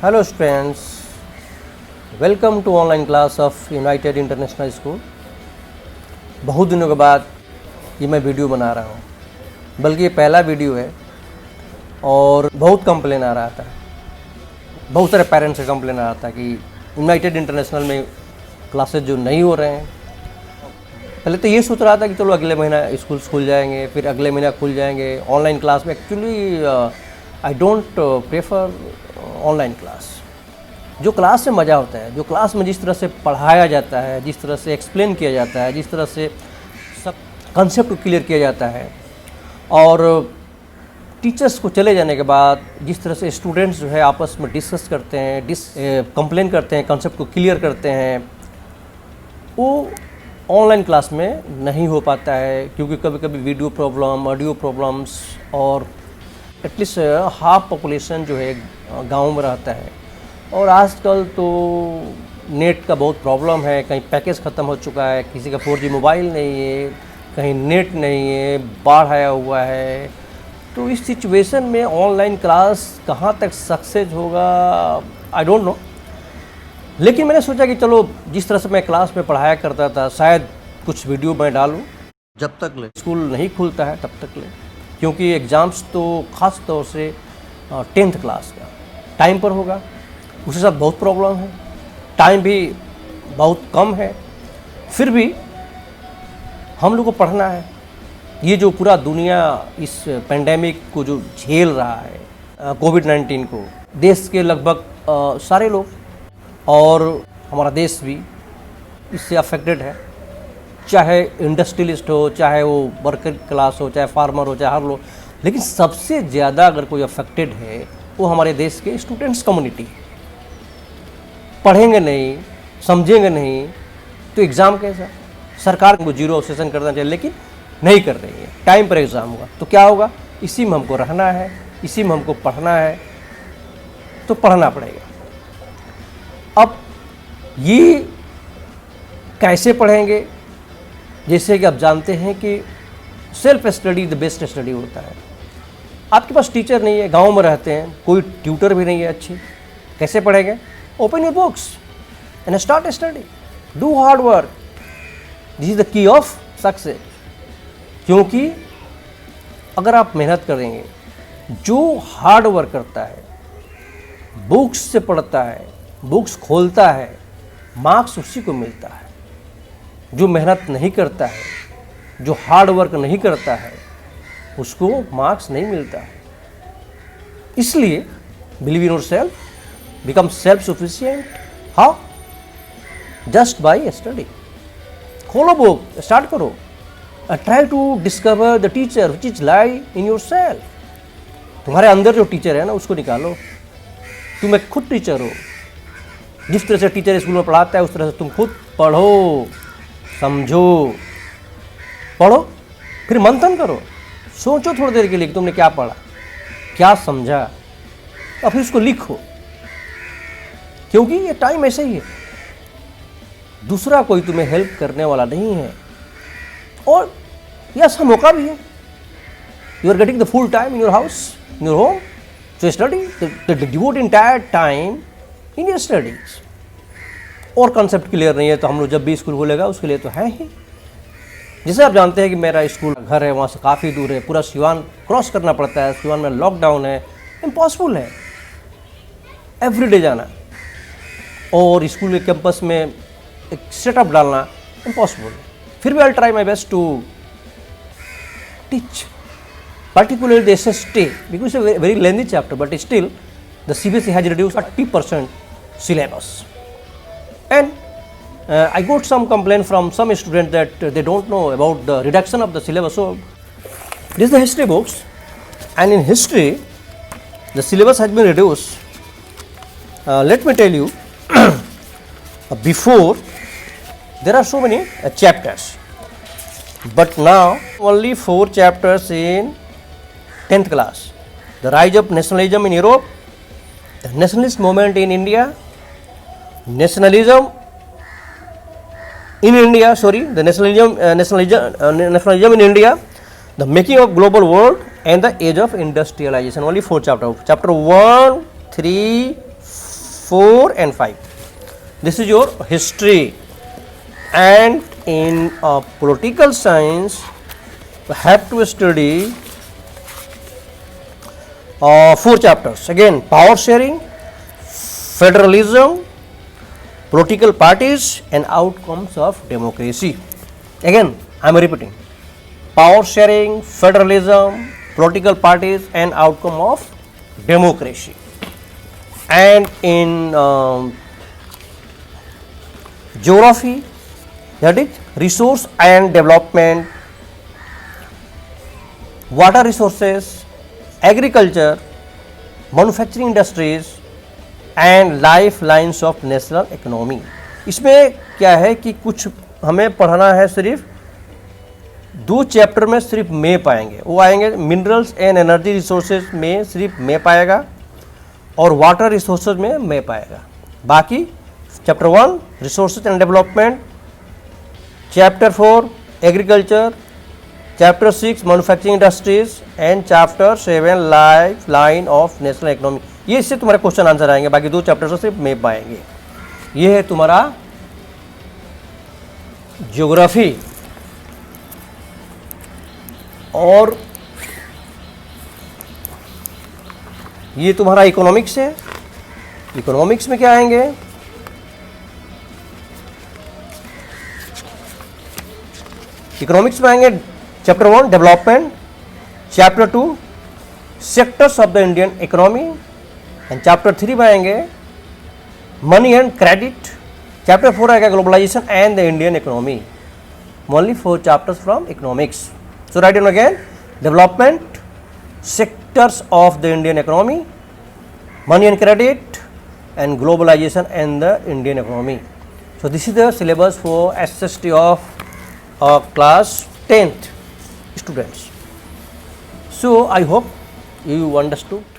Hello students, welcome to online class of United International School. बहुत दिनों के बाद ये मैं वीडियो बना रहा हूँ, बल्कि ये पहला वीडियो है और बहुत कंप्लेन आ रहा था। बहुत सारे पेरेंट्स से कंप्लेन आ रहा था कि यूनाइटेड इंटरनेशनल में क्लासेस जो नहीं हो रहे हैं। पहले तो ये सोच रहा था कि चलो अगले महीना स्कूल खुल जाएंगे, फिर अगले महीना खुल जाएंगे ऑनलाइन क्लास में। Actually I don't prefer online class. जो क्लास में मज़ा होता है, जो क्लास में जिस तरह से पढ़ाया जाता है, जिस तरह से एक्सप्लेन किया जाता है, जिस तरह से सब कंसेप्ट को क्लियर किया जाता है, और टीचर्स को चले जाने के बाद जिस तरह से स्टूडेंट्स जो है आपस में डिस्कस करते हैं, कंप्लेन करते हैं, कंसेप्ट को क्लियर करते हैं, वो ऑनलाइन क्लास में नहीं हो पाता है। क्योंकि कभी कभी वीडियो प्रॉब्लम, ऑडियो प्रॉब्लम्स, और एटलीस्ट हाफ पॉपुलेशन जो है गांव में रहता है। और आजकल तो नेट का बहुत प्रॉब्लम है। कहीं पैकेज ख़त्म हो चुका है, किसी का 4G मोबाइल नहीं है, कहीं नेट नहीं है, बाढ़ आया हुआ है। तो इस सिचुएशन में ऑनलाइन क्लास कहाँ तक सक्सेस होगा, आई डोंट नो। लेकिन मैंने सोचा कि चलो जिस तरह से मैं क्लास में पढ़ाया करता था, शायद कुछ वीडियो मैं डालूं जब तक स्कूल नहीं खुलता है तब तक क्योंकि एग्ज़ाम्स तो ख़ास तौर से 10th क्लास का टाइम पर होगा। उसके साथ बहुत प्रॉब्लम है, टाइम भी बहुत कम है, फिर भी हम लोग को पढ़ना है। ये जो पूरा दुनिया इस पेंडेमिक को जो झेल रहा है, कोविड-19 को, देश के लगभग सारे लोग और हमारा देश भी इससे अफेक्टेड है। चाहे इंडस्ट्रियलिस्ट हो, चाहे वो वर्कर क्लास हो, चाहे फार्मर हो, चाहे हर लोग। लेकिन सबसे ज़्यादा अगर कोई अफेक्टेड है वो हमारे देश के स्टूडेंट्स कम्युनिटी। पढ़ेंगे नहीं, समझेंगे नहीं तो एग्ज़ाम कैसा? सरकार को जीरो सेशन करना चाहिए, लेकिन नहीं कर रही है। टाइम पर एग्ज़ाम होगा तो क्या होगा? इसी में हमको रहना है, इसी में हमको पढ़ना है, तो पढ़ना पड़ेगा। अब ये कैसे पढ़ेंगे? जैसे कि आप जानते हैं कि self study the best study होता है। आपके पास टीचर नहीं है, गांव में रहते हैं, कोई ट्यूटर भी नहीं है अच्छी, कैसे पढ़ेंगे? Open your books and start study, do hard work. This is the key of success. क्योंकि अगर आप मेहनत करेंगे, जो हार्ड वर्क करता है, बुक्स से पढ़ता है, बुक्स खोलता है, मार्क्स उसी को मिलता है। जो मेहनत नहीं करता है, जो हार्ड वर्क नहीं करता है, उसको मार्क्स नहीं मिलता है। इसलिए believe in yourself, become self sufficient. How? Just by study. खोलो बुक, स्टार्ट करो, try to discover the teacher which is lie in yourself. तुम्हारे अंदर जो टीचर है ना, उसको निकालो। तुम एक खुद टीचर हो। जिस तरह से टीचर स्कूल में पढ़ाता है उस तरह से तुम खुद पढ़ो, समझो, पढ़ो, फिर मंथन करो, सोचो थोड़ी देर के लिए कि तुमने क्या पढ़ा, क्या समझा, और फिर उसको लिखो। क्योंकि ये टाइम ऐसे ही है, दूसरा कोई तुम्हें हेल्प करने वाला नहीं है। और यह अच्छा मौका भी है। You are getting the full time in your house, in your home, to study, devote entire time in your studies. और कंसेप्ट क्लियर नहीं है तो हम लोग जब भी स्कूल खोलेगा उसके लिए तो है ही। जैसे आप जानते हैं कि मेरा स्कूल घर है, वहाँ से काफ़ी दूर है, पूरा सिवान क्रॉस करना पड़ता है। सिवान में लॉकडाउन है, इम्पॉसिबल है एवरीडे जाना, और स्कूल के कैंपस में एक सेटअप डालना इम्पॉसिबल है। फिर भी I try my best to teach, particularly the SST, because it's a very lengthy chapter, but still the CBSE has reduced 30% syllabus. And I got some complaint from some students that they don't know about the reduction of the syllabus. So this is the history books, and in history the syllabus has been reduced. Let me tell you, before there are so many chapters, but now only 4 chapters in 10th class. The rise of nationalism in Europe, the nationalist movement in India, nationalism in India, the nationalism in India, the making of global world, and the age of industrialization. Only 4 chapters. Chapter 1, 3, 4 and 5. This is your history. And in political science, we have to study 4 chapters. Again, power sharing, federalism, political parties, and outcomes of democracy. Again, I am repeating: power sharing, federalism, political parties, and outcome of democracy. And in geography, that is resource and development, water resources, agriculture, manufacturing industries, and life lines of national economy. इसमें क्या है कि कुछ हमें पढ़ना है, सिर्फ 2 chapter में सिर्फ मैप आएंगे, वो आएंगे मिनरल्स एंड एनर्जी रिसोर्सेज में सिर्फ मैप आएगा और वाटर रिसोर्सेज में मैप आएगा। बाकी chapter 1 resources and development, chapter 4 agriculture, chapter 6 manufacturing industries and chapter 7 life line of national economy. ये इससे तुम्हारे क्वेश्चन आंसर आएंगे, बाकी 2 चैप्टर से सिर्फ मैप आएंगे। ये है तुम्हारा ज्योग्राफी। और ये तुम्हारा इकोनॉमिक्स है। इकोनॉमिक्स में क्या आएंगे? इकोनॉमिक्स में आएंगे chapter 1 development, chapter 2 sectors of the Indian economy, and chapter 3 में आएंगे मनी एंड क्रेडिट, चैप्टर 4 आएगा globalisation and the Indian economy. Only 4 chapters from economics. So write down again: development, sectors of the Indian economy, money and credit, and globalisation and the Indian economy. So this is the syllabus for SST of class 10th students. So I hope you understood.